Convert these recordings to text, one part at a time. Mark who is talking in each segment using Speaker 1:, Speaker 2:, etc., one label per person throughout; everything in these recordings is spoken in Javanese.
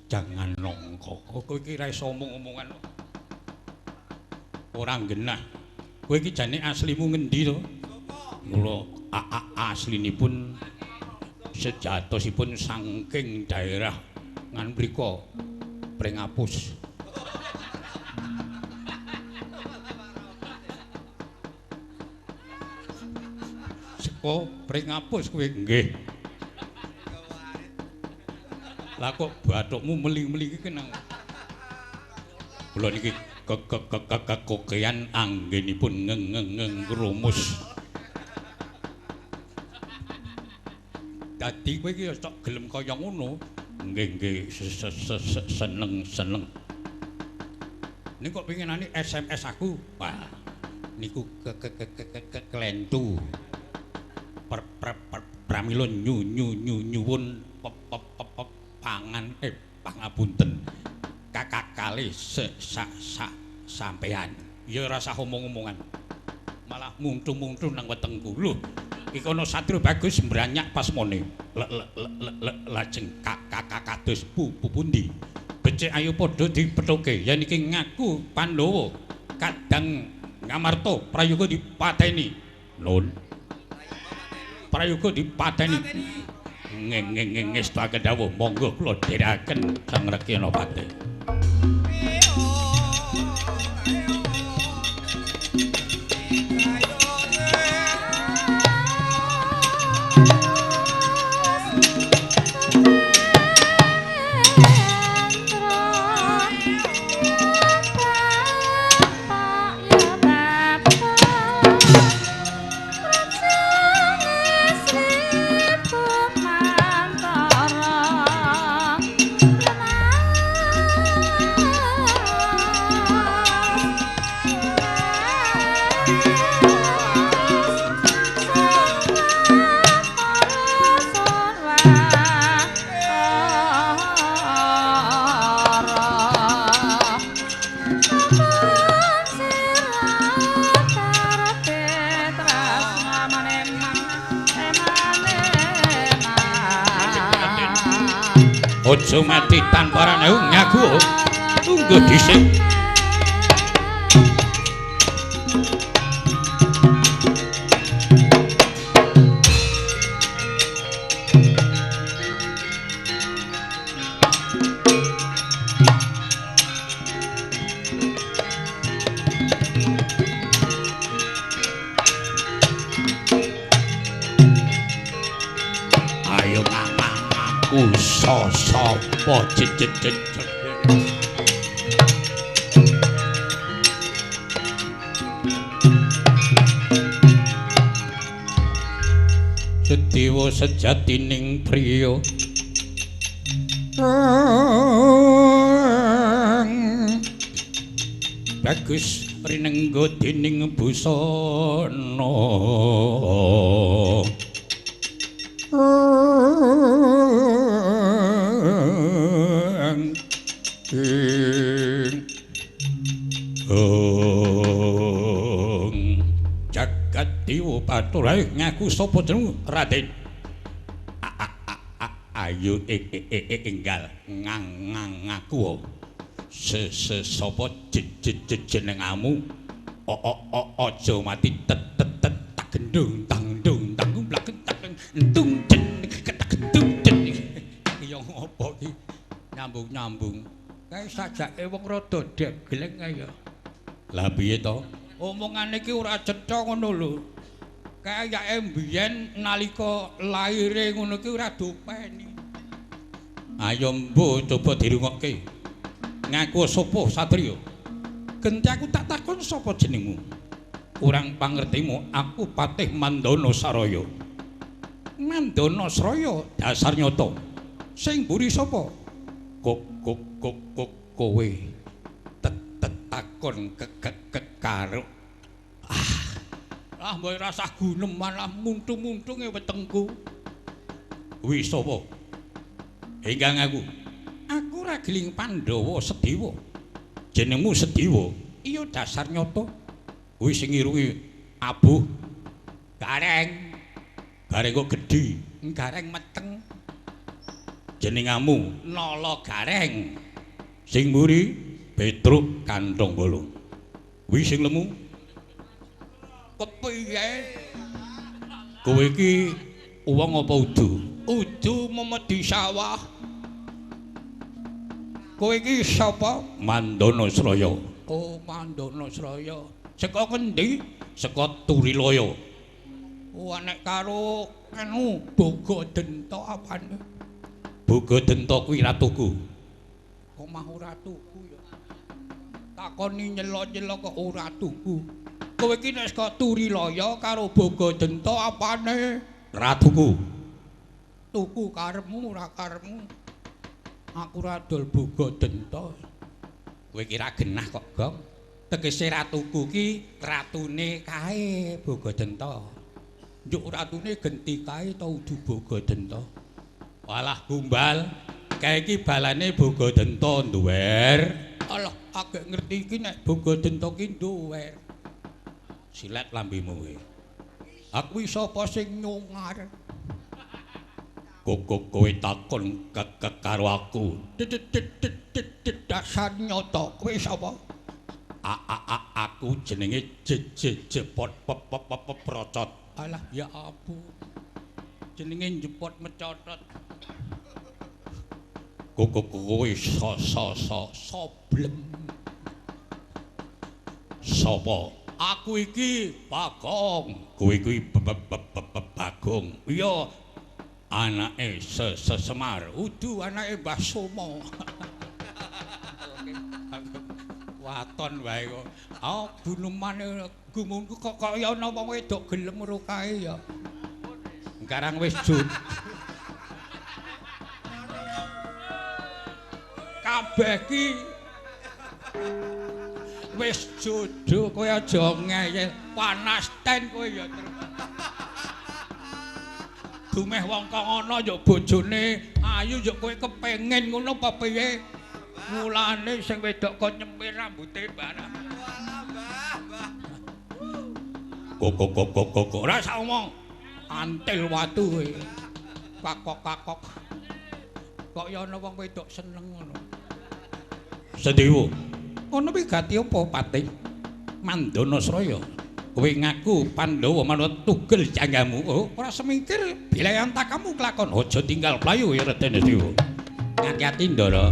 Speaker 1: Jangan nongko. Kowe iki ra iso omong-omongan. Ora genah. Kowe iki jane aslimu ngendi to? Mula aslinipun sejatosipun saking daerah ngan mriko Pringapus. Seko Pringapus kowe nggih. Lah kok bathukmu meling-meling iki nang. Kula niki kekean anggenipun ngrumus. Dadi kowe iki tok gelem kaya ngono. Nggih seneng. Ning kok pengenane SMS aku. Wah, niku kelentu. Pramila nyuwun pangan pangapunten kakakale sampean. Ya ora usah omong-omongan. Malah mungtu-mungtu nang wetengku. Lho, iki ana Satrio Bagus mbranyak pasmone. Lajeng kakak kados pundi. Becik ayo padha dipethuke. Yen iki ngaku Pandhawa kadang Ngamarta prayoga dipateni. Nun. Prayoga dipateni. Ngestake dawuh monggo kula dherekaken Sang Rekyanapati. Ojo mati tanpa raneu ngaku. Tunggu dhisik. Sapa cicit Sedewa sejatining priya Bagus rinengga dening busana Jagat Dewa Bathara ngaku sapa jenengmu Raden? Ayo enggal ngaku sapa jenengamu? Aja mati tet tak gendung tangdung tanggung blak entung jeneng ketak gendung jeneng ya ngopo iki nyambung kae sajake wong rada degleng kaya. Lah piye to? Omongane iki ora cetha ngono lho. Kayake mbiyen nalika laire ngono iki ora dopeni. Ayo mbuh coba dirungokke. Ngaku sapa Satrio? Genti aku tak takon sapa jenengmu? Kurang pangertimu, aku Patih Mandana Saraya. Mandana Saraya dasar nyata. Sing mburi sapa? Kowe takon karo mbok rasah gunem malah muntung-muntunge wetengku. Kuwi sapa? Enggang aku Ragling Pandhawa Sedewa. Jenengmu Sedewa? Iya dasar nyata. Kuwi sing irungi abuh gareng kok gedhi, gareng meteng. jenengamu Nala Gareng. Sing mburi Petruk Kantong Bolong. Kuwi sing lemu. Kepiye? Kowe iki wong apa udu? Udu memedi sawah. Kowe iki sapa? Mandana Sraya. Oh, Mandana Sraya. Saka kendi? Saka Turilaya. Oh, nek karo anu Bogodenta apane? Bogodenta kuwi ratuku. Kok mah ora tuku ya. Takoni nyelo-nyelo kok ora tuku. Kowe iki nek saka Turilaya karo Bogodenta apane? Ratuku. Tuku karepmu ora karepmu. Aku ora dol Bogodenta. Kowe kira genah kok, Gong? Tegese ratuku ki ratune kae Bogodenta. Njuk ratune genti kae ta udu Bogodenta. Walah gumbal, kae iki balane Bogodenta nduwer. Alah, agek ngerti iki nek Bogodenta ki nduwer. Silet lambemu kowe. Aku iki sapa sing nyungar? Kowe takon karo aku. Dasar nyoto kowe sapa? Aku jenenge jepot procot. Alah ya ampun. Jenenge jepot mecotot. Kowe soblem. Sapa? Aku iki Bagong. Kowe kuwi Bagong. Iya. Anake Semar, udu anake Mbah Somo. Waton wae kok. Ah, bunumane gumunku kok kaya ana wong wedok gelem karo kae ya. Sekarang wis jut. Kabeh ki wis jodoh kowe aja ngeyel. Panas ten kowe ya. Dumeh wong kok ana ya bojone ayu ya kowe kepengin ngono apa piye? Mulane sing wedok kok nyempir rambuté barang. Kok ora sak omong. Antil watu kowe. Kakok-kakok. Kok ya ana wong wedok seneng ngono. Sedewo. Ngono kuwi gati apa Patih? Mandana Sraya. Kowe ngaku Pandhawa manut tugel janggamu. Oh, ora semingkir bilayan takamu kelakon. Aja tinggal playu ya Raden Dewa. Ngati-ati Ndara.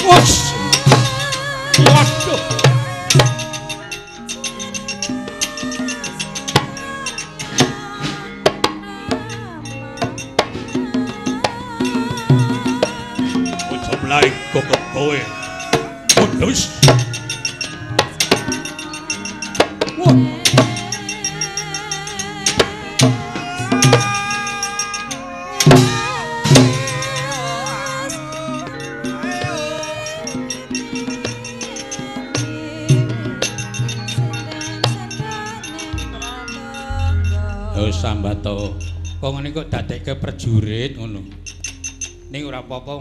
Speaker 1: Wos. Waduh. Lari kokok kowe. Putus. Wah. Oh sambato. Kok ngene kok dadekke prajurit ngono. Ning ora apa-apa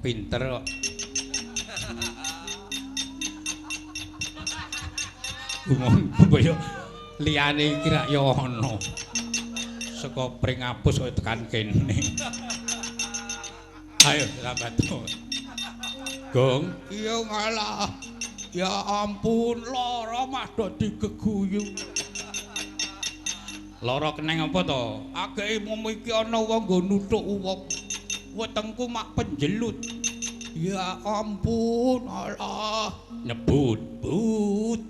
Speaker 1: pinter kok. Umum kaya liyane iki rak ya ana. Saka Pringapus kok tekan kene. Ayo Rabato. Gong, iya ngalah. Ya ampun, lara mah dadi geguyu. Lara keneng apa to? Ageke mum iki ana wong nggo nuthuk wong. Wetengku mak penjelut. Ya ampun, alah. Nyebut, but.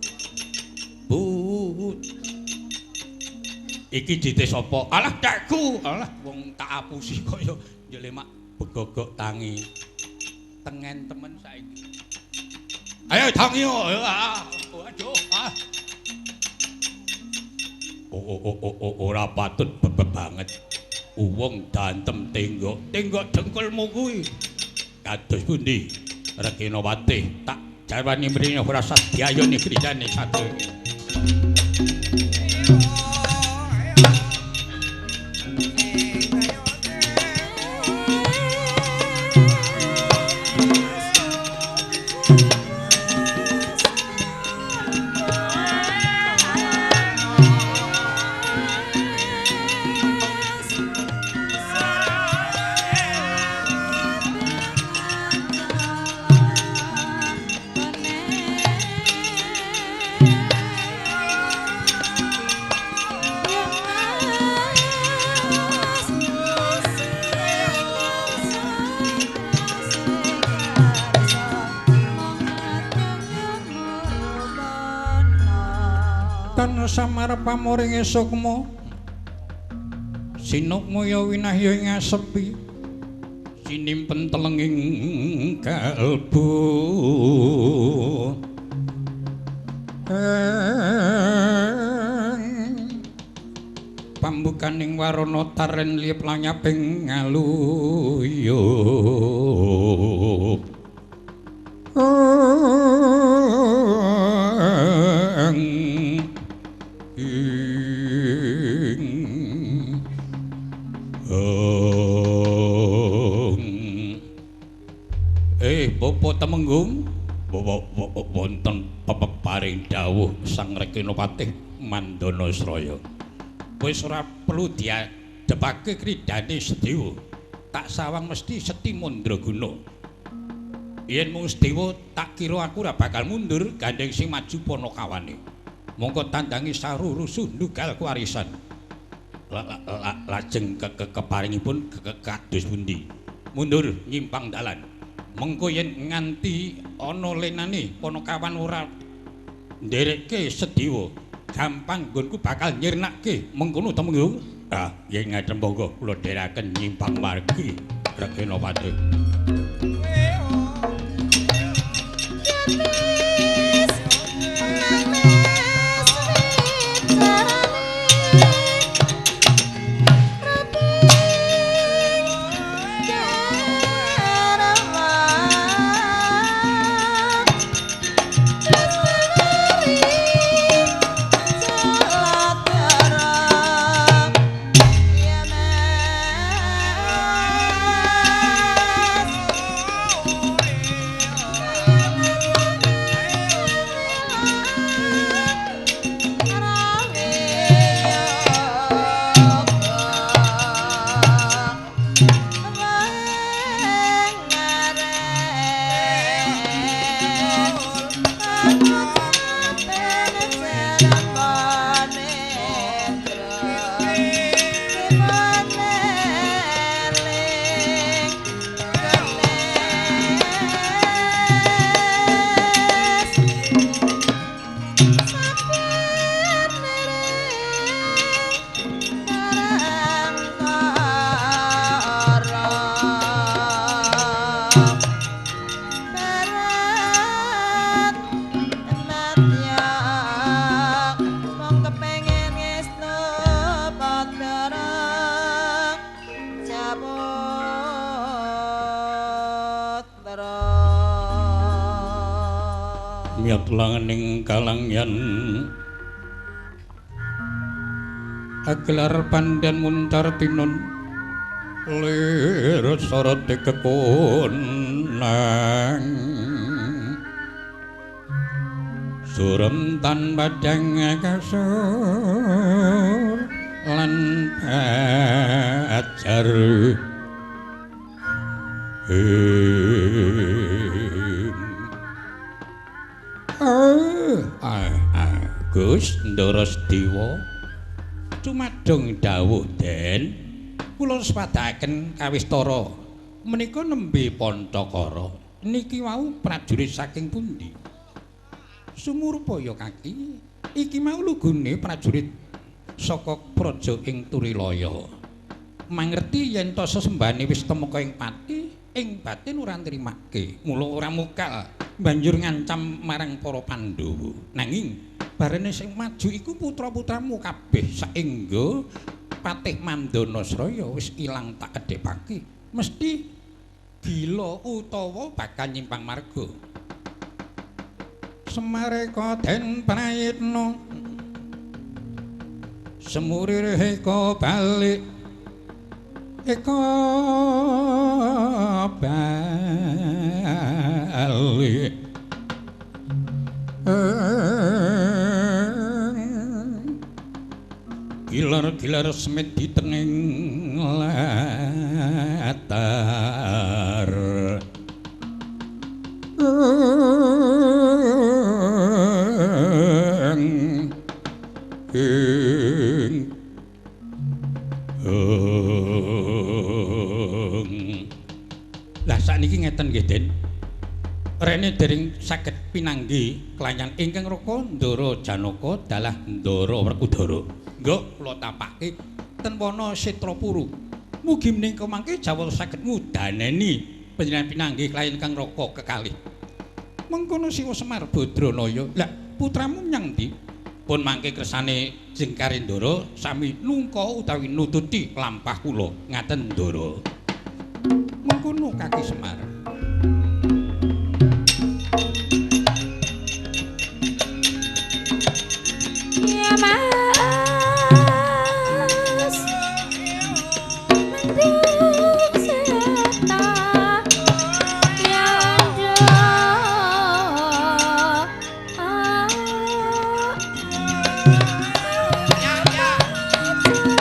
Speaker 1: Iki dite sapa? Alah dekku. Alah wong tak apusi kaya njelemak begogok tangi. Tengen temen saiki. Ayo tangi yo. Aduh. Ora patut banget. Wong dantem tenggok dengkulmu kuwi. Kados pundi? Reginawati tak jarwani mrene ora sadyayane grijane satu. samar pamoring sukma sinukmu ya winahya ing asepi sinimpen telenging kalbu pambukaning warana taren liyep lanyaping ngaluyup Bapa Temenggung wonten peparing dawuh Sang Rekinopatih Mandanasraya wis ora perlu diadepake kridane Sedewa tak sawang mesti Seti Mandraguna yen mung Sedewa tak kira aku ora bakal mundur gandeng sing maju Panakawane mongko tandangi saru rusuh ndugal kewarisan lajeng keparingipun kados pundi mundur nyimpang dalan mengko yen nganti ana lenane Panakawan ora nderekke Sedewa gampang nggonku bakal nyirnake mengkono Temenggung yen ngaten monggo kula dherekaken nyimpang margi Rekinopatih langening kalangyan agelar pandan muncar tinun lir soroti kepunang surem tan badang kasur lan pajar Gus Ndara Sedewa cumadung dawuh Den kula sepadhaken kawistara menika nembe Pancakara niki wau prajurit saking pundi Sumurupaya Kaki iki mau lugune prajurit saka praja ing Turilaya mangerti yen to sesembane wis temeka ing pati ing batin ora nrimake mula ora mukal banjur ngancam marang para Pandhawa nanging barene sing maju iku putra-putramu kabeh saengga Patih Mandanasraya wis ilang tak kedhepake mesti gila utawa bakal nyimpang marga Semareka den prayitna semurir eka balik eka balik gilar-gilar semit ditening latar lah sakniki ngeten nggih Den rene dereng saged pinanggi kelayan ingkang raka Ndara Janaka dalah Ndara Werkudara. Nggih kula tapake ten wana Setrapura. Mugi menika mangke jawal saged ngudaneni panjenengan pinanggi kelayan ingkang raka kekalih. Mengkono Siwa Semar Badranaya. Lah putramu nyang ndi? Pun mangke kersane Jengkarendara sami nungka utawi nututi lampah kula ngaten Ndara. Mengkono Kaki Semar.
Speaker 2: Ya Mas mendung seta ya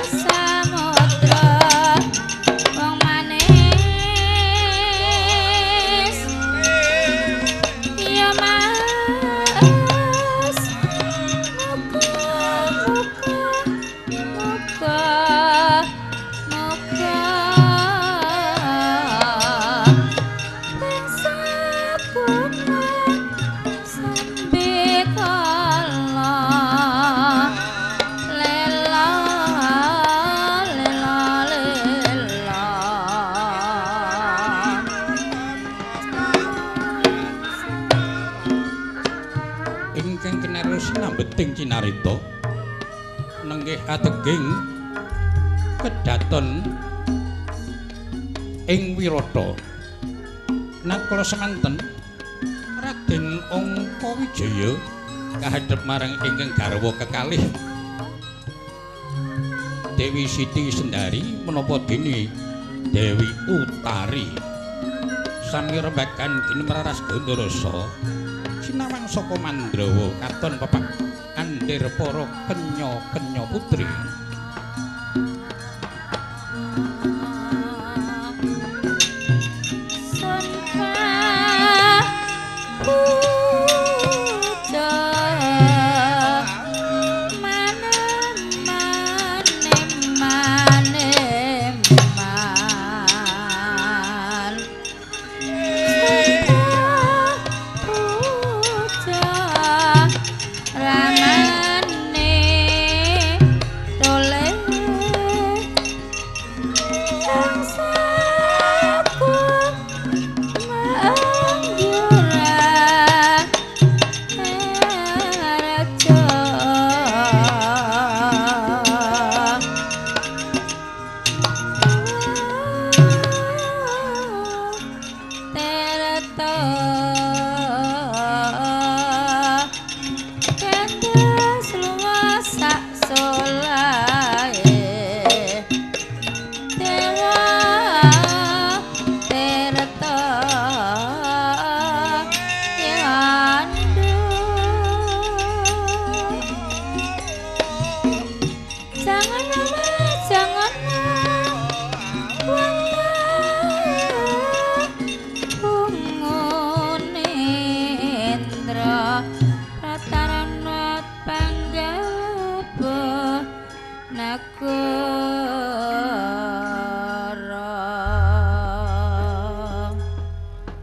Speaker 2: samudra wong manis ya Mas
Speaker 1: ingkang kinariosi nambeting cinarita nenggih ateging kedaton ing Wirata. Nakala semanten Raden Angkawijaya kahadhep marang ingkang garwa kekalih Dewi Siti Sendari menapa dene Dewi Utari sami rembagan Kinemraras Gandarasa sinawang saka Mandrawa katon pepak andir para kenya-kenya putri.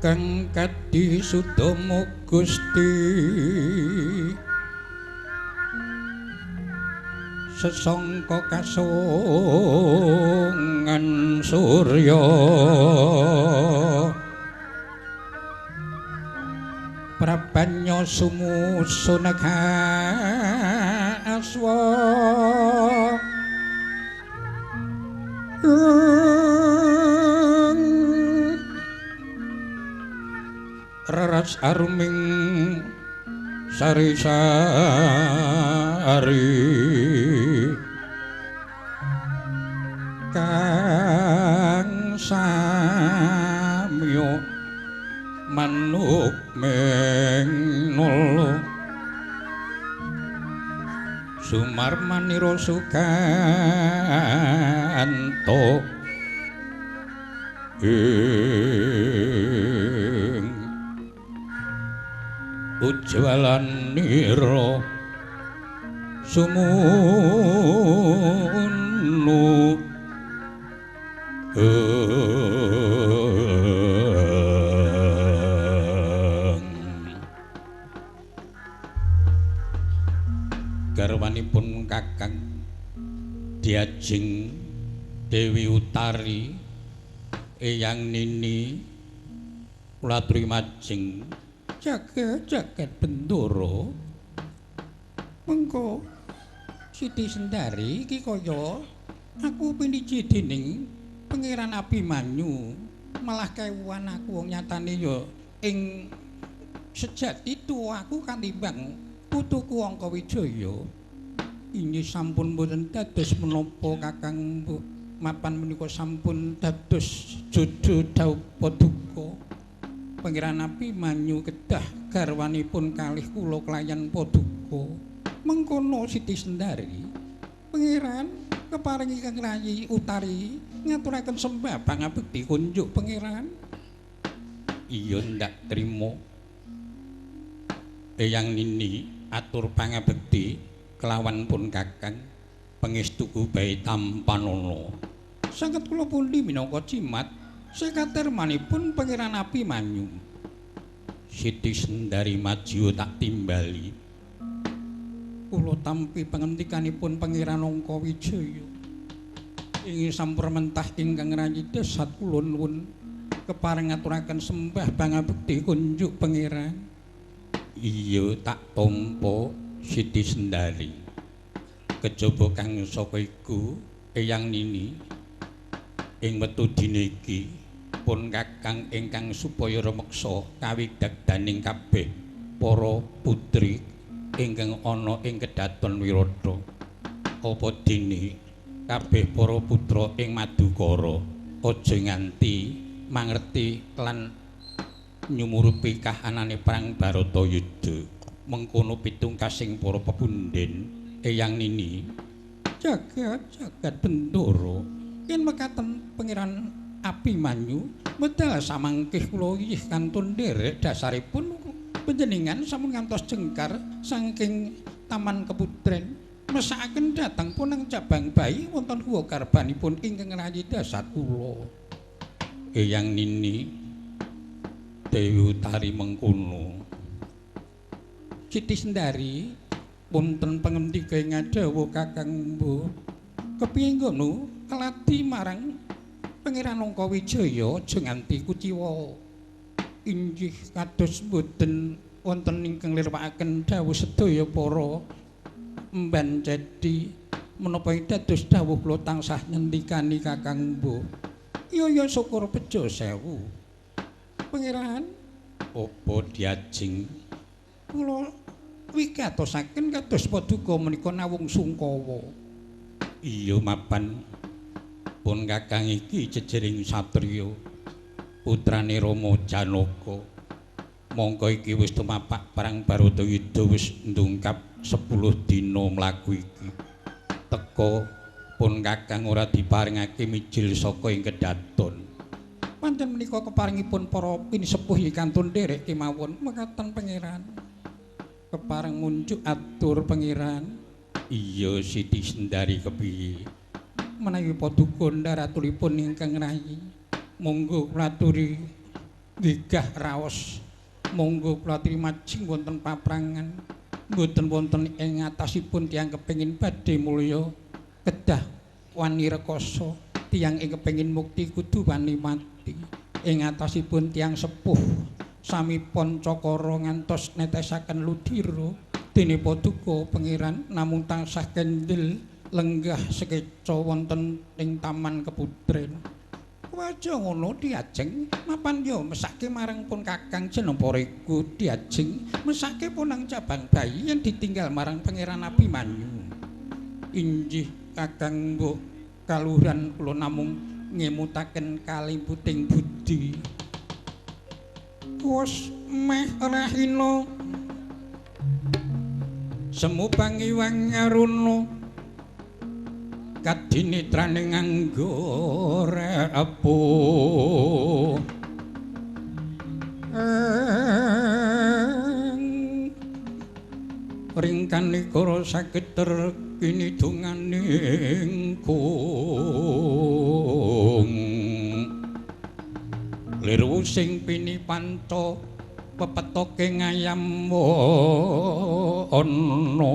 Speaker 1: Kang kadi sudama Gusti sesangka kasongan surya prabanya sumusun aswa raras aruming sari-sari kang samya manuk menul Sumar manira sukanto ujwalanira sumunu Diajeng Dewi Utari Eyang Nini kula aturi majeng jagat Bendoro mengko Siti Sendari iki kaya aku piniji dening Pangeran Abimanyu malah kewan aku wong nyatane ya ing sejati aku kan timbang putuku Angka Wijaya. Ini sampun mboten dados menapa Kakang mapan menika sampun dados jodo dawuh paduka. Pangeran Abimanyu kedah garwanipun kalih kula kelayan paduka. Mengkono Siti Sendari Pangeran keparingi Kang Rayi Utari ngaturaken sembah pangabekti kunjuk Pangeran. Iya ndak trimo. Eyang Nini atur pangabekti kelawan pun Kakang pangestuku bae tampanana. Sanget kula pundi minangka cimat sekatermanipun Pangeran Abimanyu. Siti Sendari maju tak timbali. Kula tampi pangandikanipun Pangeran Angka Wijaya. Ingin sampun mentah ingkang rayi desat kula nuwun kepareng ngaturaken sembah pangabekti kunjuk Pangeran. Iya tak tampa Siti Sendari. Kejaba kang saka iku Eyang Nini ing wektu dina iki pun Kakang ingkang supaya rumeksa kawigdaning kabeh para putri ingkang ana ing kedaton Wirata. Apa dene kabeh para putra ing Madukara aja nganti mangerti lan nyumurupi kahanane perang Baratayuda. Mengkono pitungkasing para pepundhen Eyang Nini jagat Bendoro yen mekaten Pangeran Abimanyu medal samangkih kula inggih kantun nderek dasaripun panjenengan sampun ngantos jengkar saking Taman Keputren mesakaken dhateng punang cabang bayi wonten guwa garbanipun ingkang rayi dasar kula. Eyang Nini Dewi Utari mengkono. Siti Sendari wonten pangendika ing ngadhawa Kakang Mbuh kepiye ngono keladi marang Pangeran Angka Wijaya aja nganti kuciwa. Inggih kados boten wonten ingkang nirwakaken dawuh sedaya para mban cedhi menapa dados dawuh kula tansah nyendikani Kakang Mbuh. Ya syukur bejo sewu. Pangeran apa diajeng kula wigatosaken kados paduka menika nawung sungkawa. Iya mapan pun Kakang iki jejering satriya putrane Rama Janaka. Mongko iki wis tumapak perang Baratayuda wis ndungkap 10 dina mlaku iki. Teka pun Kakang ora diparingake mijil saka ing kedaton. Pancen menika keparingipun para pinisepuh kantun nderek kemawon mekaten Pangeran. Kepareng munjuk atur Pangeran. Iya Siti Sendari kepiye? Menawi paduka ndaratulipun ingkang rayi, monggo kula aturi nggigah raos. Monggo kula aturi majeng wonten paprangan. Mboten wonten ing atasipun tiyang kepengin badhe mulya kedah wani rekoso. Tiyang ing kepengin mukti kudu wani mati. Ing atasipun tiyang sepuh sami pon cakara ngantos netesaken ludira dene paduka Pangeran namung tansah kendel lenggah sekeca wonten ing Taman Keputren. Waja ngono diajeng mapan yo mesake marang pun Kakang Jenempara iku diajeng mesake punang cabang bayi yang ditinggal marang Pangeran Abimanyu. Inggih Kakang Mbok kaluhuran kula namung ngemutaken kalimputing budi. Wes meh rahina semu pangiwang ngaruna kadinitrane nganggo repo ringkan nikara saged terkini dunganing kung liru sing pinipanto pepetoke ngayam ana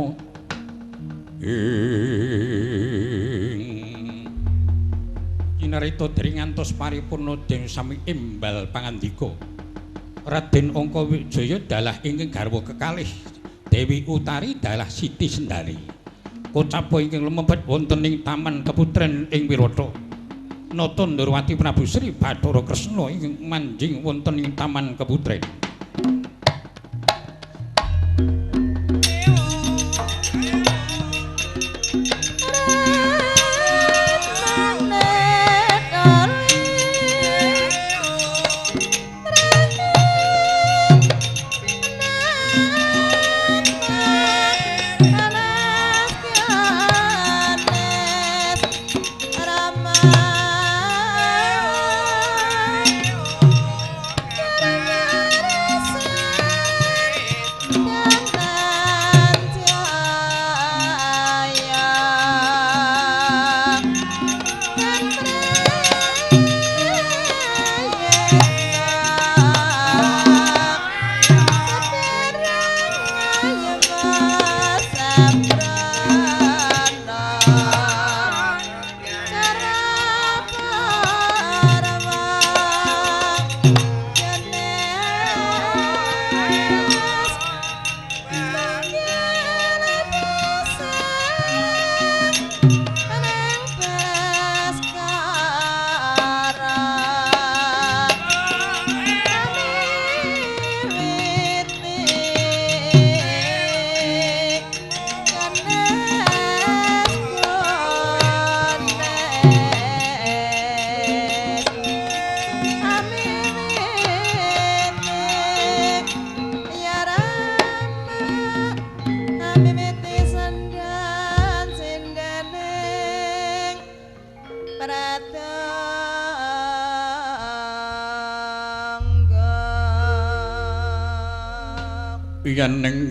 Speaker 1: ing minarita dering ngantos paripurna Dewi sami imbal pangandika. Raden Angka Wijaya dalah ingkang garwa kekalih Dewi Utari dalah Siti Sendari. Kocapa ingkang lumebet wonten ing taman keputren ing Wirata. Nata Ndorowati Prabu Sri Bathara Kresna ingkang manjing wonten ing taman keputren. Yaneng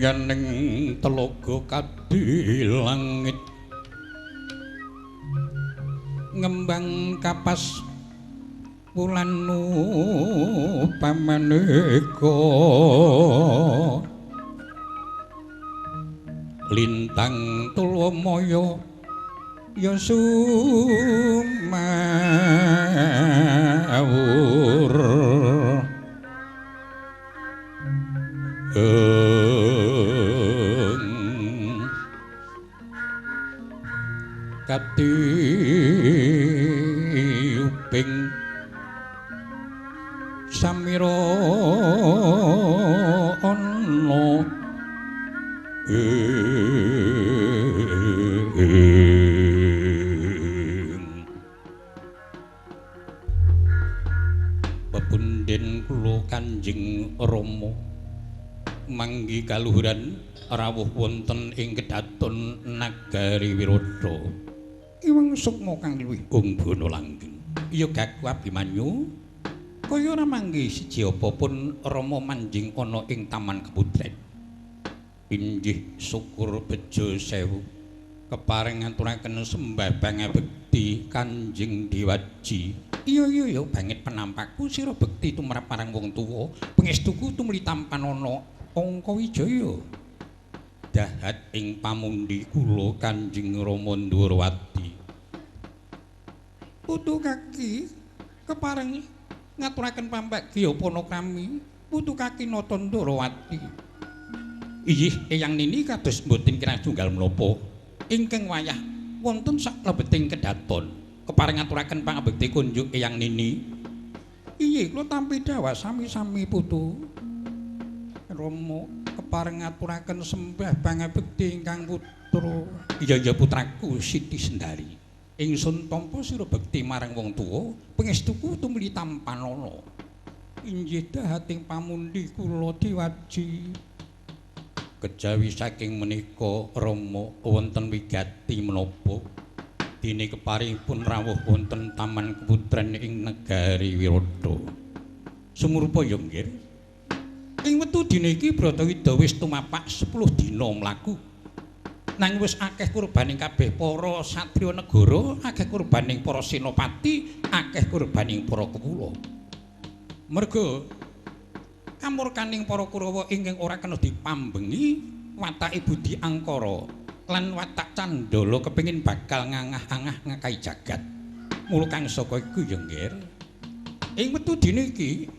Speaker 1: telaga kadilangit ngembang kapas wulan pamaneka lintang tulwamaya ya sumawur katiuping samira ana pepunden kula Kanjeng Rama manggi kaluhuran rawuh wonten ing kedaton nagari Wirata. Iwang sukma kang luwih unggana langgeng. Ya Gaku Abimanyu, kaya ora manggi siji apa pun Rama manjing ana ing taman keputren. Inggih syukur bejo sewu. Keparing ngaturaken sembah pangabekti Kanjeng Dewaji. Iya banget penampakku sira bekti tumrap marang wong tuwa. Pangestuku tumuli tampan ana Angka Wijaya. Dahat ing pamundi kula Kanjeng Rama Ndorowati. Putu kaki kepareng ngaturaken pambagya panakrami putu kaki Nata Ndorowati. Inggih Eyang Nini kados mboten kirang tunggal menapa ingkang wayah wonten saklebeting kedaton kepareng ngaturaken pangabekti kunjuk Eyang Nini. Iye kula tampi dawa sami-sami putu Rama kepareng ngaturaken sembah pangabekti ingkang putra. Iya putraku Siti Sendari. Ingsun tampa sira bekti marang wong tuwa, pangestuku tumuli tampan ana. Inggih dahating pamundi kula Dewaji. Kejawi saking menika Rama wonten wigati menapa dene keparipun rawuh wonten taman keputren ing negari Wirata. Sumurpa ya nggih. Ing wektu dina iki Bratawida wis tumapak 10 dina mlaku. Nang wis akeh kurbaning kabeh para satriya negara, akeh kurbaning para senopati, akeh kurbaning para kewula. Merga kamurkaning para Kurawa ingkang ora kena dipambengi, watake Budi Angkara lan watak Candala kepengin bakal ngangah-angah ngakai jagat. Mula kang saka iku ya nggir. Ing wektu dina iki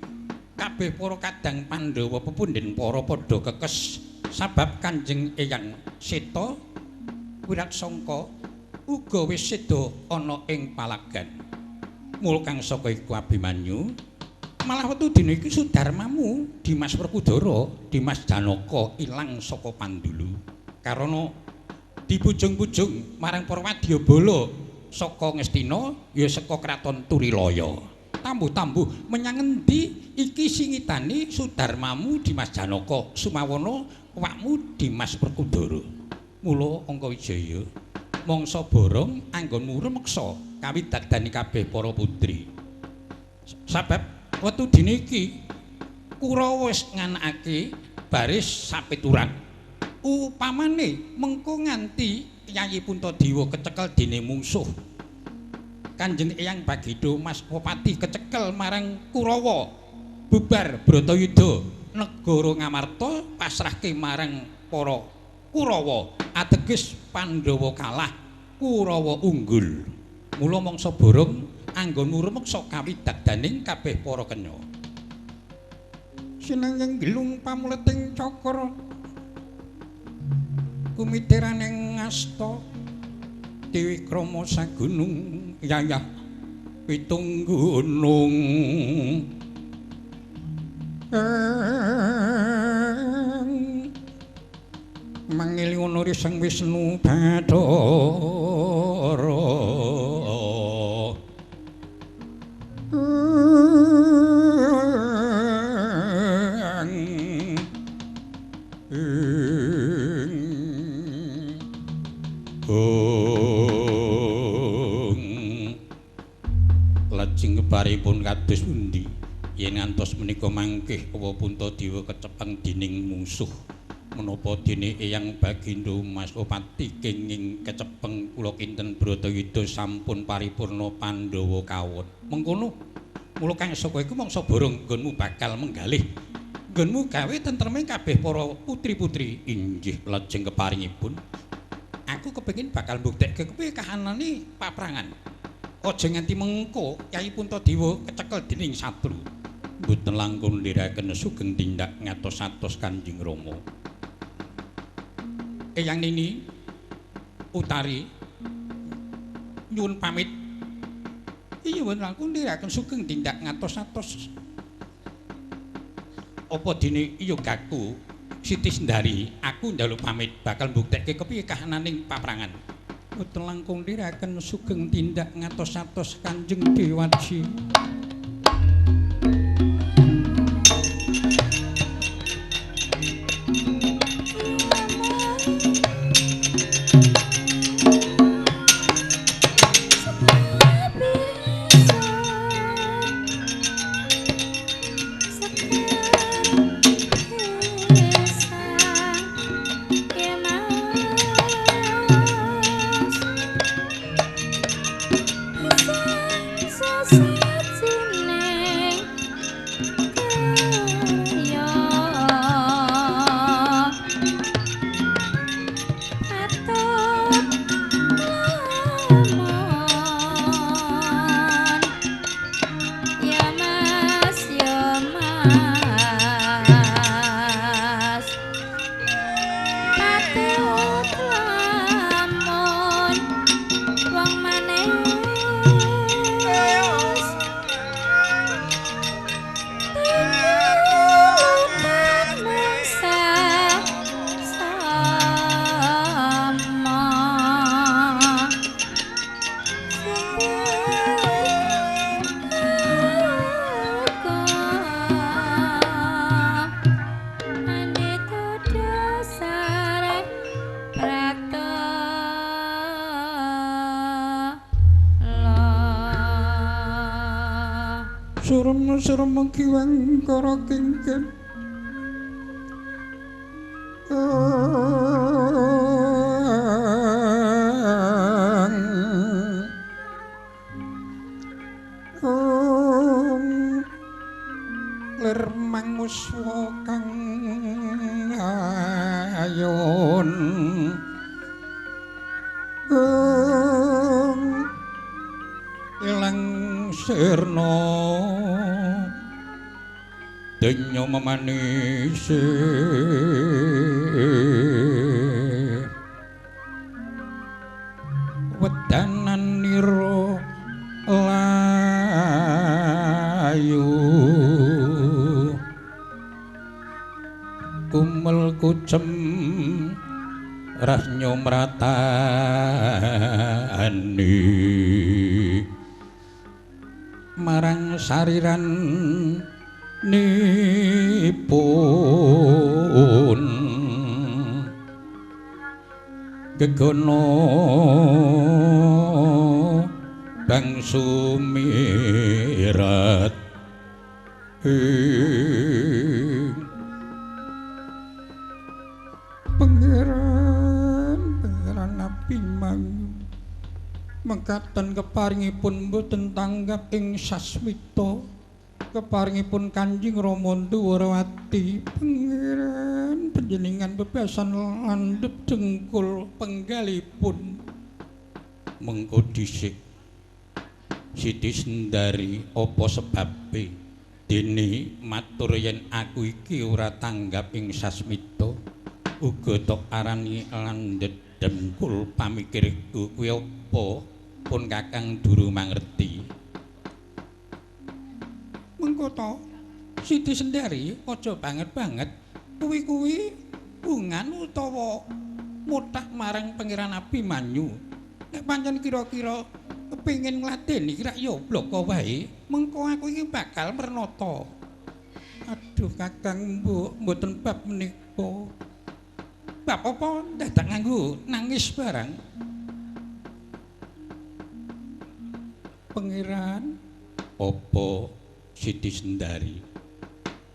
Speaker 1: kabeh para kadang Pandhawa pepundhen para padha kekes sabab Kanjeng Eyang Seta Wiratsangka uga wis seda ana ing palagan. Mula kang saka iku Abimanyu malah wektu dina iki Sudarmamu Dimas Werkudara, Dimas Janaka ilang saka Pandulu. Karana dibujung-bujung marang para wadyabala saka Ngastina ya saka kraton Turilaya. Tambuh-tambuh menyang endi iki singitane Sudarmamu Dimas Janaka sumawana awakmu Dimas Werkudara. Mula Angka Wijaya mangsa borong anggonmu remeksa kawidagdani kabeh para putri. Sabab wektu dina iki Kurawa wis nganakake baris sapituran. Upamane mengko nganti Yayi Puntadewa kecekel déning mungsuh. Kanjeng Eyang Bagido Mas Wapati kecekel marang Kurawa. Bubar Bratayuda negara Ngamarta pasrahke marang para Kurawa. Ateges Pandhawa kalah, Kurawa unggul. Mula mangsa borong anggonmu remeksa kawidagdaning kabeh para kenya. Sinanging gelung pamuleting cakra kumitiraning ngasta Dewi Krama sagunung yayah pitung gunung mangili onori Sang Wisnu Bathara lajeng kebaripun kados pundi yen ngantos menika mangkih Kawa Puntadewa kecepeng dening mungsuh menapa dene Eyang Bagindo Mas Opati kenging kecepeng kula kinten Bratayuda sampun paripurna Pandhawa kawon mengkono mula kang saka iku mangsa borong nggonmu bakal menggalih nggonmu gawe tentreming kabeh para putri-putri inggih lajeng keparingipun aku kepengin bakal mbuktekke kepiye kahanane paprangan. Aja nganti mengko Kyai Puntadewa kecekel dening satru. Mboten langkung ndherekaken sugeng tindak ngatos-atos Kanjeng Rama. Eyang Nini Utari nyuwun pamit. Iya mboten langkung ndherekaken sugeng tindak ngatos-atos. Apa dene iya gaku Siti Sendari, aku njaluk pamit bakal mbuktekke kepiye kahananing paprangan. Mboten langkung ndherekaken sugeng tindak ngatos-atos Kanjeng Dewaji. Surma kiwang kara kengken lir manguswa kang ayon ilang sirna denyo memanisi wedanan nira layu kumel kucem ras nyomratani marang sariran nipun gegono bang sumirat pangeran Abimanyu mekaten keparingipun boten tanggap ing sasmita keparingipun Kanjeng Rama Dwarawati pangeran panjenengan bebasan landhep dengkul penggalipun mengko dhisik Siti Sendari apa sebabe dene matur yen aku iki ora tanggap ing sasmita uga tok arani landhep dengkul pamikirku kuwi apa pun Kakang durung mangerti mengko to Siti Sendari aja banget-banget kuwi bungan utawa mutah marang Pangeran Abimanyu nek pancen kira-kira kepengin ngladeni kira ya bloko wae mengko aku iki bakal mernata aduh Kakang mboten bab menika bab apa dadak nganggo nangis barang Pangeran apa Siti Sendari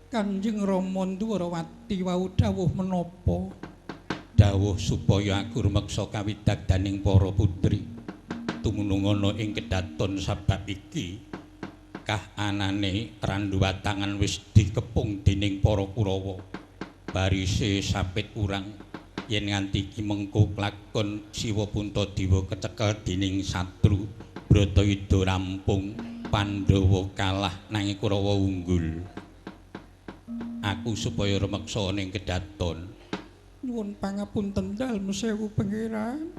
Speaker 1: Kanjeng Rama Dwarawati wau dawuh menapa dawuh supaya aku rumeksa kawidagdaning para putri tumunung ana ing kedaton sabab iki kahanane Randuwatangan wis dikepung dening para Kurawa barise sapit urang yen nganti iki mengko klakon Siwa Puntadewa kecekel dening satru Bratayuda rampung Pandhawa kalah nanging Kurawa unggul aku supaya rumeksa ning kedaton nyuwun pangapunten dalem sewu pangeran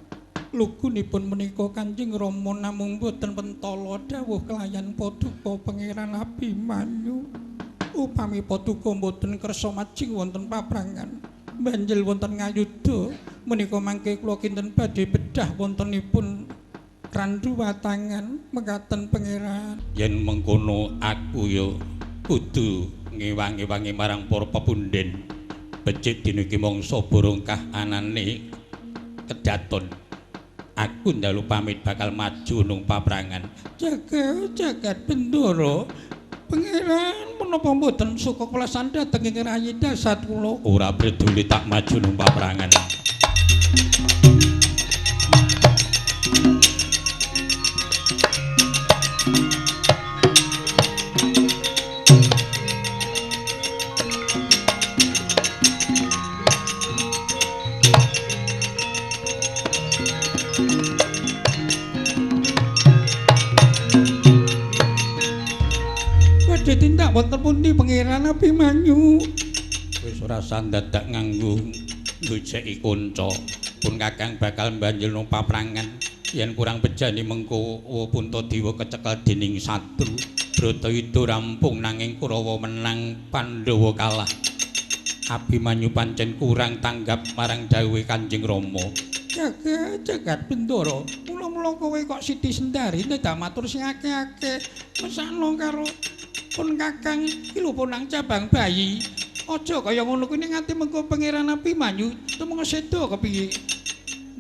Speaker 1: lugunipun menika Kanjeng Rama namung boten pentala dawuh kelayan paduka Pangeran Abimanyu upami paduka boten kersa majing wonten paprangan banjel wonten ngayuda menika mangke kula kinten badhe bedah wontenipun Randuwatangan mekaten pangeran yen mengkono aku ya kudu ngewangi-wangi marang para pepunden becik dina iki mangsa borongkah anane kedaton aku ndalu pamit bakal maju nang paprangan jagat bendoro pangeran menapa mboten suka kulasan dhateng ing rayi dasat kula ora peduli tak maju nang paprangan tindak wonten pundi Pangeran Abimanyu wis ora sandadak nganggo ngojeki kanca pun Kakang bakal mbanjel nang paprangan yen kurang bejani mengko Puntadewa kecekel dening satru Bratayuda rampung nanging Kurawa menang Pandhawa kalah Abimanyu pancen kurang tanggap marang dawuhe Kanjeng Rama jagat bendoro mula-mula kowe kok Siti Sendari dadak matur sing akeh-akeh mesakno karo pun Kakang iki lho punang cabang bayi aja kaya ngono kuwi ning ati mengko Pangeran Abimanyu tumeng seda kepiye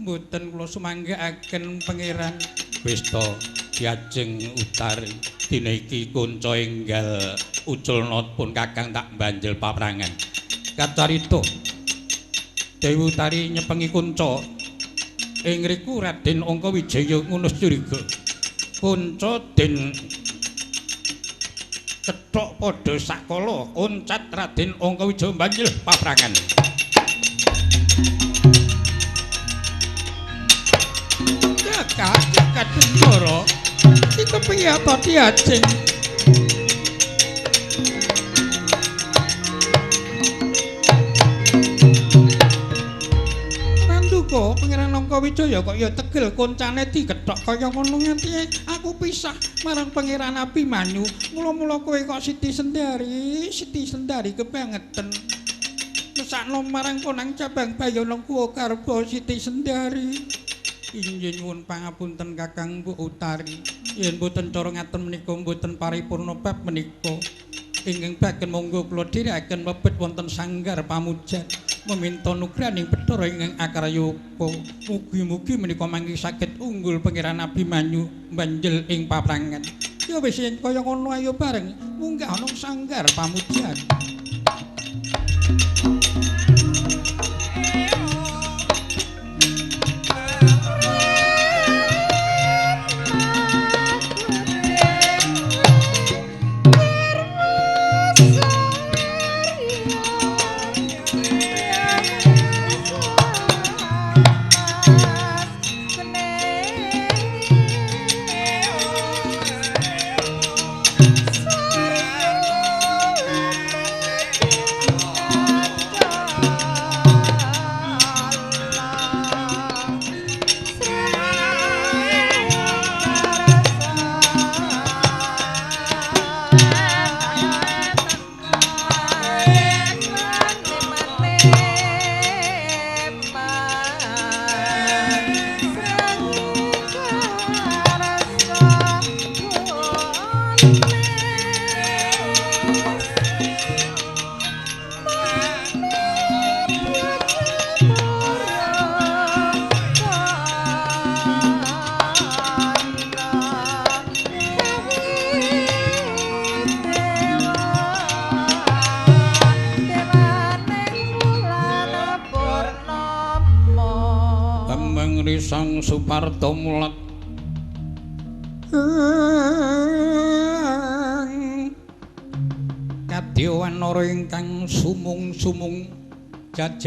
Speaker 1: mboten kula sumanggaaken pangeran wis to diajeng utari dina iki kanca enggal uculna pun Kakang tak banjel paprangan kacarita Dewi Utari nyepengi kanca ing ngriku Raden Angkawijaya ngunus curiga kanca den cethok padha sakala oncat Raden Angkawijaya banjel paprangan jagat bendoro iki piye to diajeng Randuka Pangeran Langkawijaya kok ya tegel koncane digethok kaya ngono nganti aku pisah marang Pangeran Abimanyu mula-mula kowe kok Siti Sendari kebangetan mesakno marang Ponang Cabang Bayana Kuwa Karba Siti Sendari inggih nyuwun pangapunten Kakang Bu Utari yen boten cara ngaten menika boten paripurna bab menika ingkang baken monggo kula dhirikaken mebet wonten sanggar pamujan meminta nugraning Bathara ingkang akaryopa mugi-mugi menika mangke saged unggul Pangeran Abimanyu banjel ing paprangan ya wis yen kaya ngono ayo bareng munggah ana sanggar pamujan Sang Suparto mulat kadya wanara ingkang sumung-sumung jajanira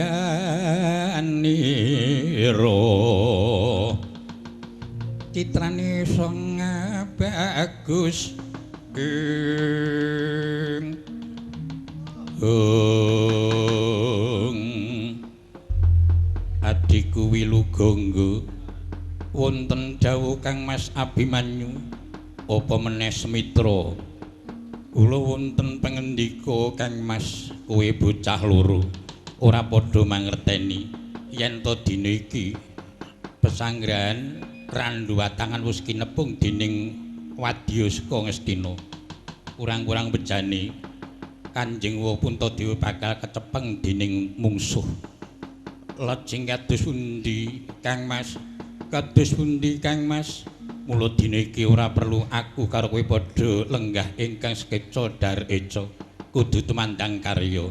Speaker 1: citrane sang bagus Adiku Wilugangga wonten dawuh Kang Mas Abimanyu apa meneh Semitra kula wonten pangendika Kang Mas kowe bocah loro ora padha mangerteni yen to dina iki pesanggrahan Randu Watangan wis kinepung dening wadya saka Ngastina kurang-kurang bejane Kanjeng Puntadewa bakal kecepeng dening mungsuh lajeng kados pundi Kang Mas kados pundi Kang Mas mula dina iki ora perlu aku karo kowe padha lenggah ingkang sekeca dareca kudu tumandang karya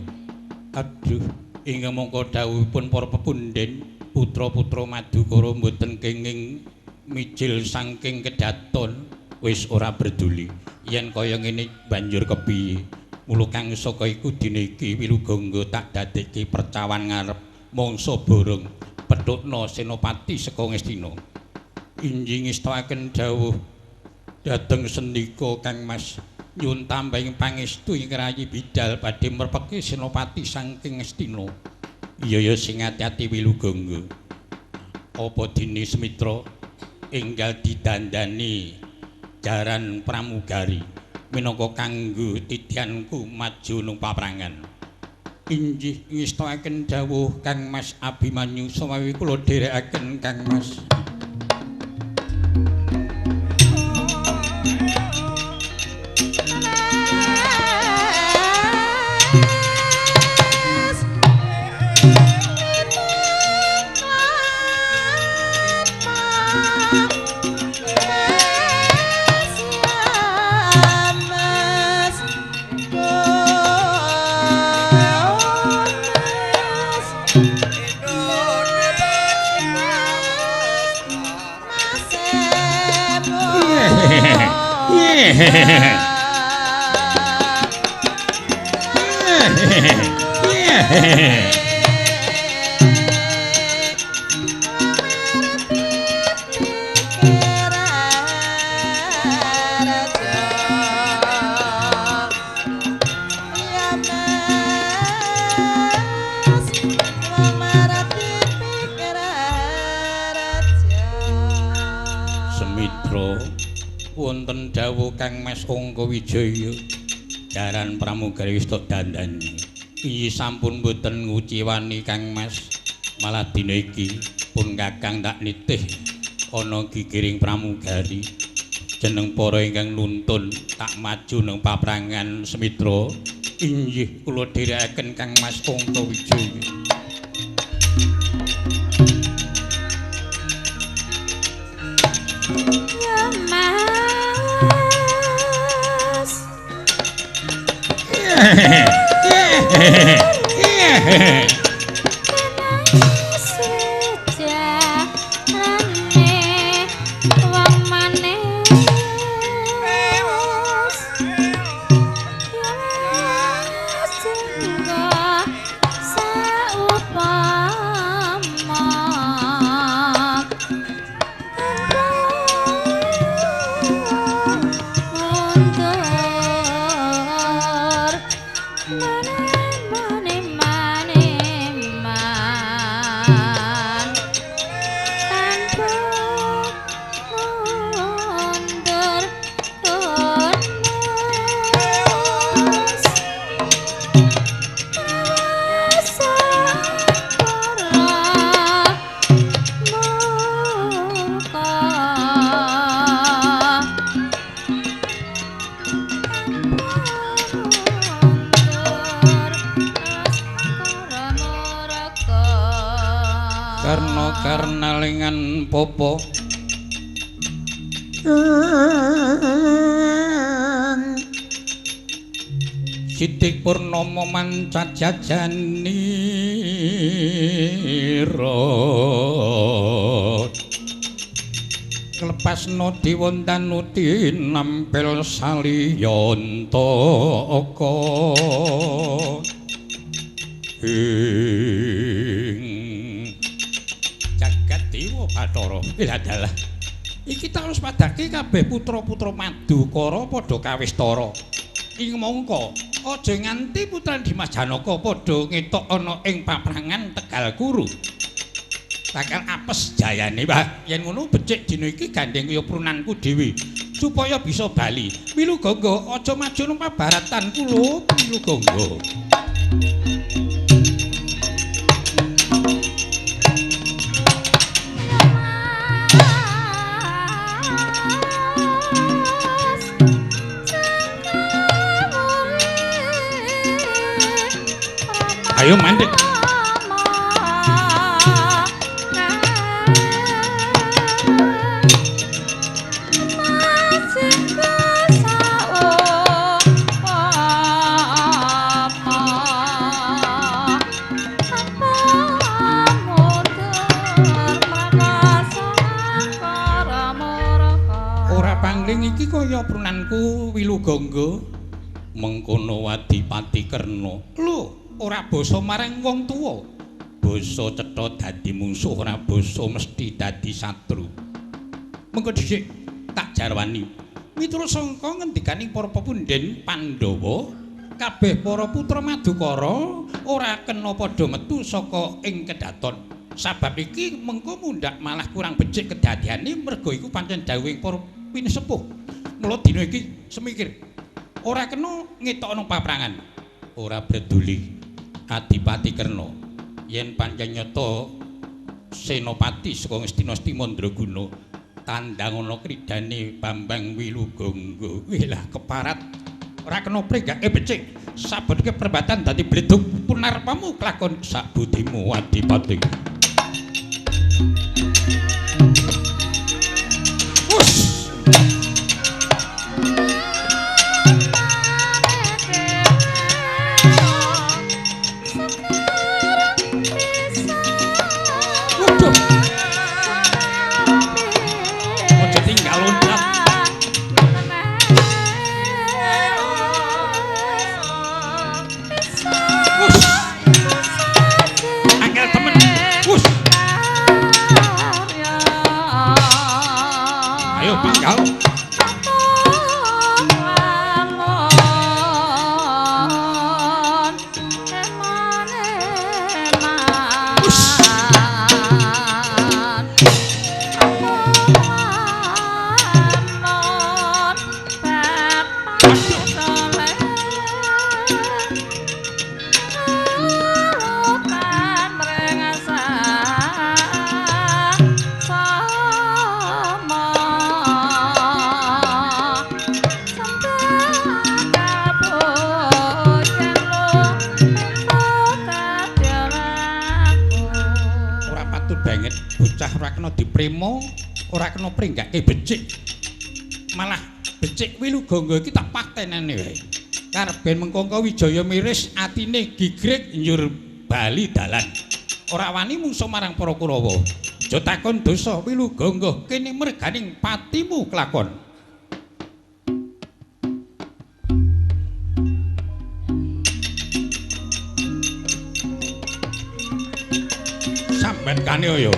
Speaker 1: aduh ingkang mongko dawuhipun para pepundhen putra-putra Madukara mboten kenging mijil saking kedaton wis ora berduli yen kaya ngene banjur kepiye mula kang saka iku dina iki Wilugangga tak dadekke percawan ngarep mangsa borong petukna senopati saka Ngastina injing ngestawaken dawuh dhateng sendika Kang Mas nyuwun tambahing pangestu ing rayi bidal badhe merpeki senopati saking Ngastina iya ya sing ati-ati Wilugangga apa dene Semitra enggal didandani jaran pramugari minangka kanggo titianku maju nang paprangan injih ngestakaken dawuh Kang Mas Abimanyu samawi kula dherekaken Kang Mas wonten dawuh Kang Mas Angka Wijaya jaran pramugari wis tok dandani. Iyi sampun boten nguciwani Kang Mas. Malah dina iki pun Kakang tak nitih ana gigiring pramugari. Jeneng para ingkang nuntun tak maju nang paprangan Semitra. Inggih kula dherekaken Kang Mas Angka Wijaya.
Speaker 2: Ya Mas. Sejarane wong manis. Ya singgo saupama
Speaker 1: karna lengan popo Sidik Purnomo mancat jajani rot Klepasno diwontanuti nampil saliyantaka jagat dewa Bathara dalah iki tak harus padake kabeh putra-putra Madukara padha kawistara ing mangka aja nganti putra Dimas Janaka padha ngetok ana ing paprangan Tegal Kuru bakal apes jayane Mbah yen ngono becik dina iki gandeng kaya prunanku dhewe supaya bisa bali milu gangga aja maju nang pabaratan kula milu gangga ayo mandek ora pangling iki kaya prunanku Wilugangga mengkono Adipati Kerna lho ora basa marang wong tuwa basa cetha dadi mungsuh ora basa mesti dadi satru mengko dhisik tak jarwani miturut sangka ngendikaning para pepundhen Pandhawa kabeh para putra Madukara ora kena padha metu saka ing kedaton sabab iki mengko mundhak malah kurang becik kedadiane merga iku pancen dawuhing para pinesepuh mula dina iki semikir ora kena ngetokno paprangan ora peduli Adipati Kerna yen pancen nyata senopati saka Ngastina Mandraguna tandang ana kridane Bambang Wilugangga lah keparat ora kena prenggake becik sabetke perbatan dadi bledug punarpamu kelakon sak budimu Adipati kena dipremo, ora kena pringgake becik. Malah becik Wilugangga iki tak patenane wae. Karben mengko Wijaya miris atine gigrek njur bali dalan. Ora wani mungsuh marang para Kurawa. Aja takon dosa Wilugangga kene merganing patimu kelakon. Sampeyan kane ya.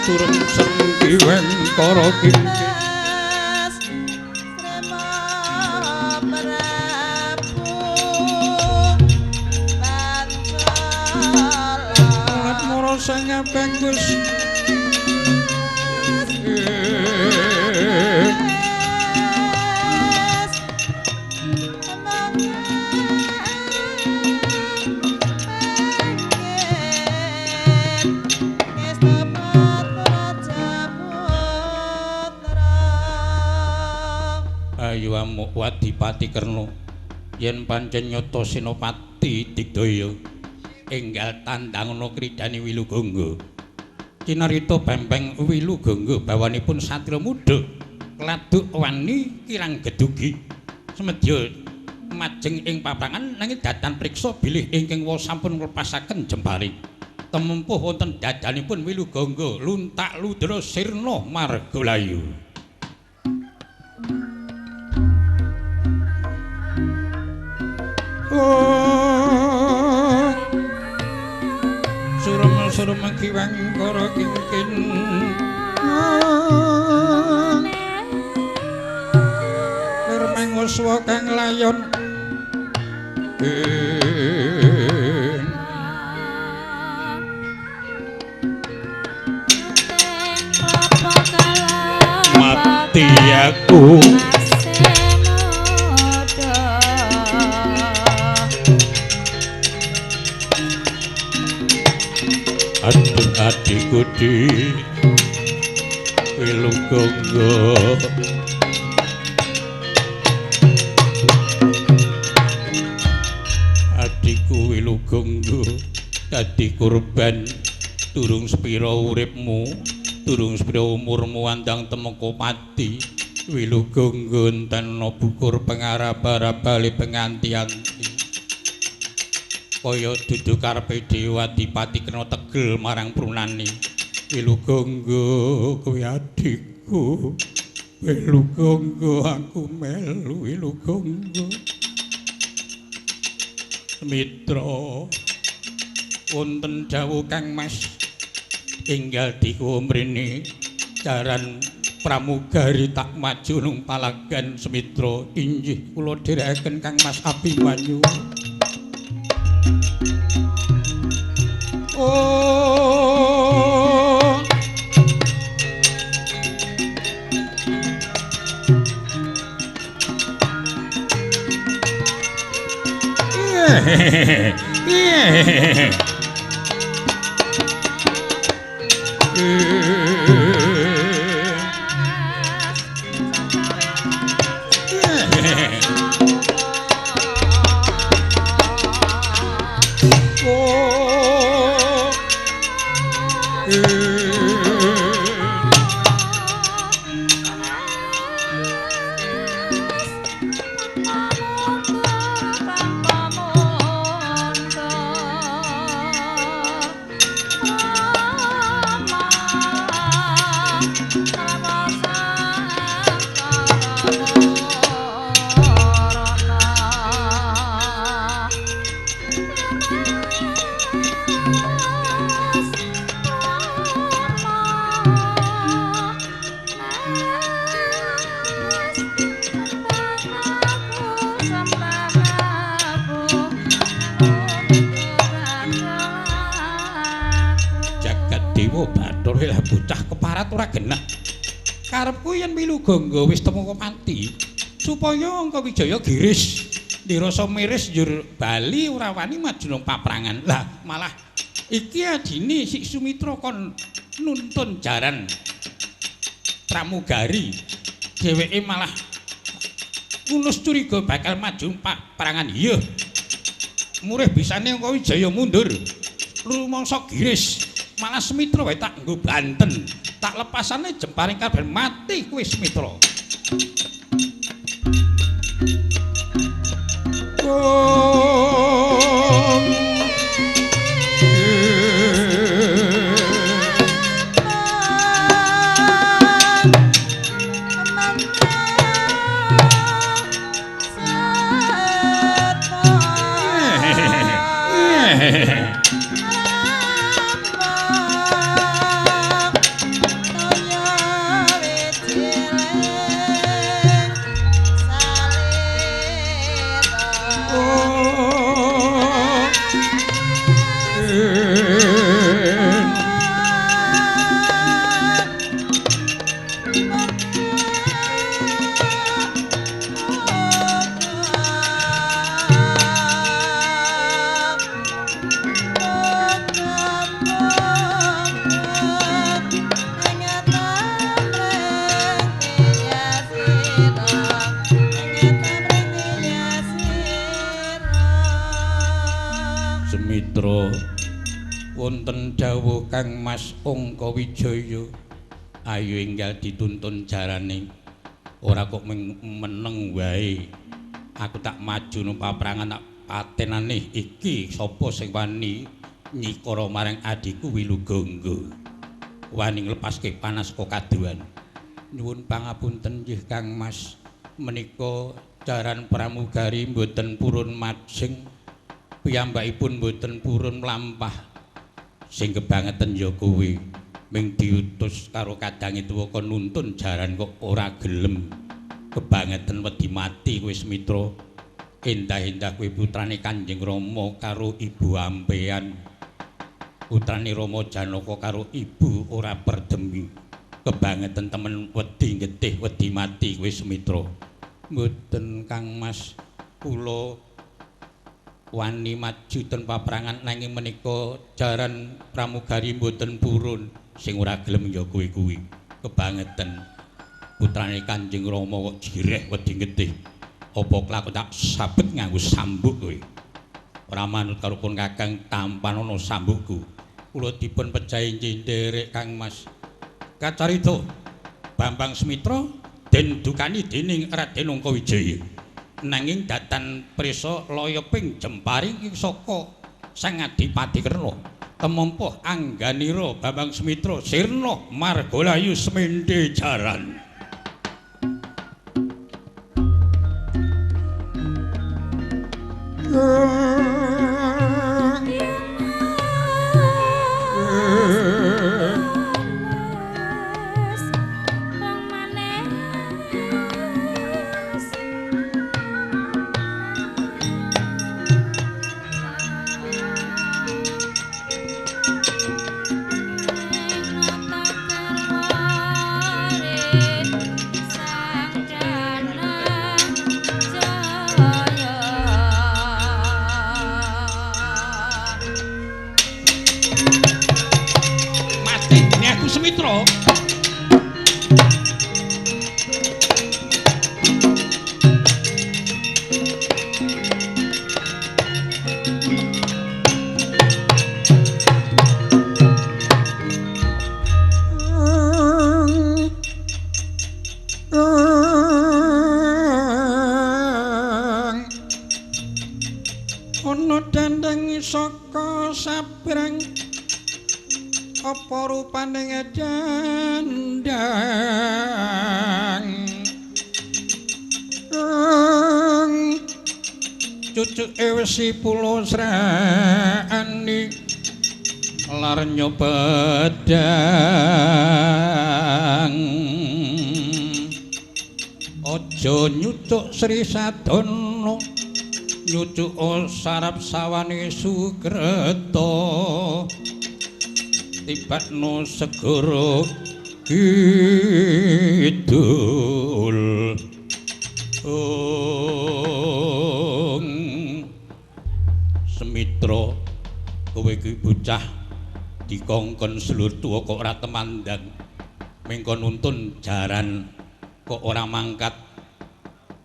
Speaker 1: Turun sengki wengkara kingking Mara sing benggus Ayu amuk Wadipati Kerna yen pancen nyata Senopati Digdaya enggal tandangana kridani Wilugangga cinarita bempeng Wilugangga bawanipun satria muda kladuk wani kirang gedugi semedya majeng ing paprangan nanging datan priksa bilih ingkang sampun nglepasaken jembaring temempuh wonten dadanipun Wilugangga luntak ludra sirna margalayu. Surum kiwang kara kingkin Lermeng waswa kang layon mati aku adikku di Wilugangga adikku Wilugangga dadi korban durung sepira uripmu durung sepira umurmu andang temeka pati Wilugangga entena bukur pengarap-arap bali penganti-anti kaya dudu karepe Dewa Adipati kena tegel marang prunane Wilugangga kuwi adikku Wilugangga aku melu Wilugangga mitra wonten dawuh Kang Mas enggal diku mrene jaran pramugari tak maju nang palagan semitra inggih kula dherekaken Kang Mas Abimanyu. Oh yeah. Bocah keparat ora genah. Karepku yen Wilugangga wis temeka pati supaya Angka Wijaya giris dirasa miris njur bali ora wani maju nang paprangan. Lah malah iki adine Sik Sumitra kon nuntun jaran pramugari dheweke malah ngunus curiga bakal maju perangan iya murih bisane Angka Wijaya mundur rumangsa giris malah Semitra wae tak nggo banten tak lepasane jemparing kabeh mati kowe Semitra wonten dawuh Kang Mas Angka Wijaya ayo enggal dituntun jarane ora kok meneng wae aku tak maju nang paprangan tak patenane iki sapa sing wani nyikara marang adikku Wilugangga wani nglepaske panas kekaduan nyuwun pangapunten nggih Kang Mas menika jaran pramugari mboten purun majeng piyambakipun mboten purun mlampah sing kebangetan ya kowe ming diutus karo kadange tuwa kon nuntun jaran kok ora gelem kebangetan wedi mati kowe Semitra endah-endah kowe putrane Kanjeng Rama karo ibu ampean putrane Rama Janaka karo ibu ora berdemi kebangetan temen wedi getih wedi mati kowe Semitra mboten Kang Mas kula wani maju ten paprangan nanging menika jaran pramugari mboten purun sing ora gelem ya kowe kuwi kebangetan putrane Kanjeng Rama kok jireh wedi getih apa kelakon tak sabet nganggo sambuk kowe ora manut karo pun Kakang tampan ana sambukku kula dipun pejahi nderek Kang Mas kacarita Bambang Semitra den dukani dening Raden Angka Wijaya nanging datan prisa layeping jemparing saka Sang Adipati Kerna temempuh angganira Bambang Semitra sirna margalayu semende jaran apa rupane ngedandang cucuke wis pulo srani lar nyobedang aja nyucuk Sri Sadono nyucuk sarap sawane Sukreta tibakno segara kidul Semitra kowe iki bocah dikongkon sedulur tuwa kok ora temandang mengko nuntun jaran kok ora mangkat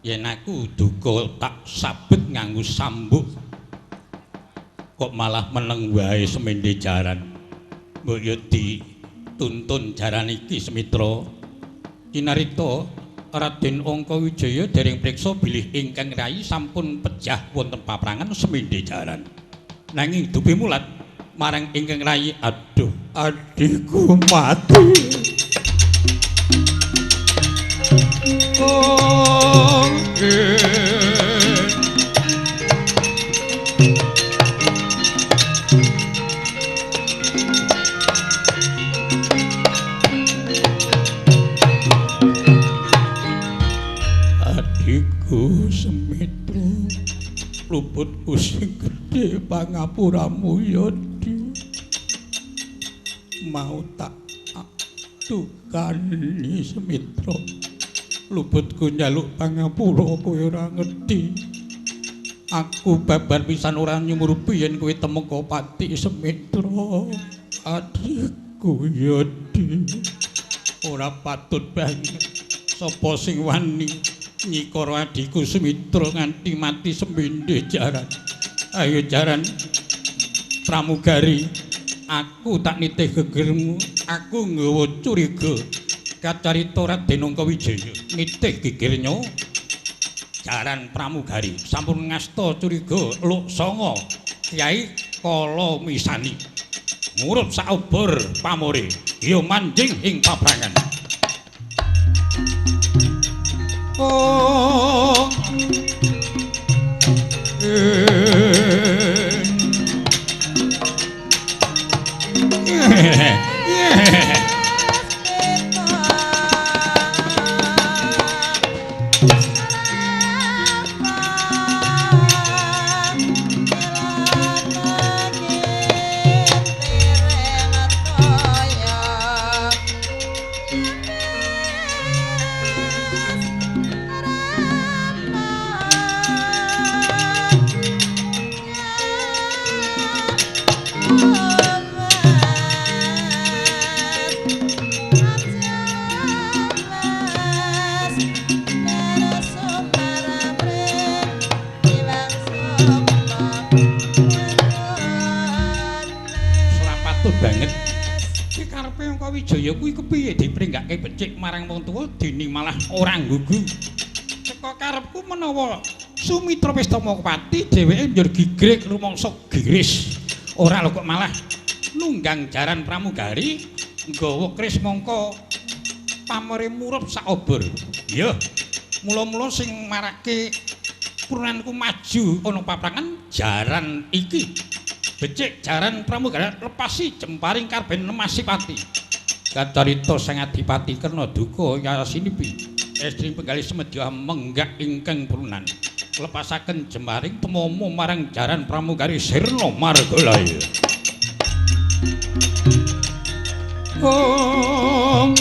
Speaker 1: yen aku duka tak sabet nganggo sambuk kok malah meneng wae semende jaran mbok yo dituntun jaran iki Semitra kinarita Raden Angka Wijaya dereng priksa bilih ingkang rayi sampun pejah wonten paprangan semende jaran nanging dupi mulat marang ingkang rayi aduh adikku mati oh adikku Semitra luputku sing gedhe pangapuramu ya mau tak tukani Semitra luputku njaluk pangapura kowe ora ngerti aku babar pisan ora nyumurupi yen kowe temeka pati Semitra adikku ya ora patut banget sapa sing wani nyikara adikku Semitra nganti mati semende jaran ayo jaran pramugari aku tak nitih gegermu aku nggawa curiga kacarita Raden Angka Wijaya nitih gegernya jaran pramugari sampun ngasta curiga Luk Sanga Kyai Kala Misani murup saobor pamore ya manjing ing paprangan oh banget iki karepe Angka Wijaya kuwi kepiye dipringgake becik marang wong tuwa dene malah ora nggugu teko karepku menawa Sumitra wis Tamapati dheweke njur gigrek rumangsa giris ora lho kok malah nunggang jaran pramugari nggawa kris mangka pamore murup sak obor ya mula-mula sing marake purunanku maju ana paprangan jaran iki becik jaran pramugari lepasi jemparing karben nemasi pati kacarita sang adipati kena duka yasinipi estri penggalih semedya menggak ingkang purunan lepasaken jemparing temomo marang jaran pramugari Sirna Margalaya oh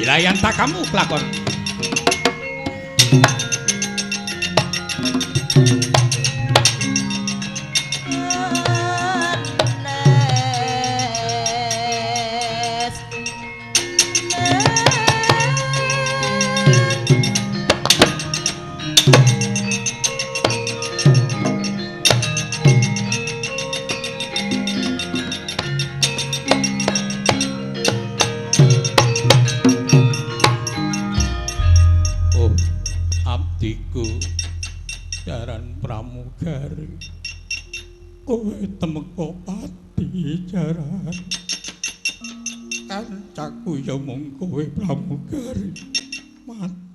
Speaker 1: Dilayan tak kamu pelakon jaran pramugari kowe temeka pati jaran kancaku ya mung kowe pramugari mati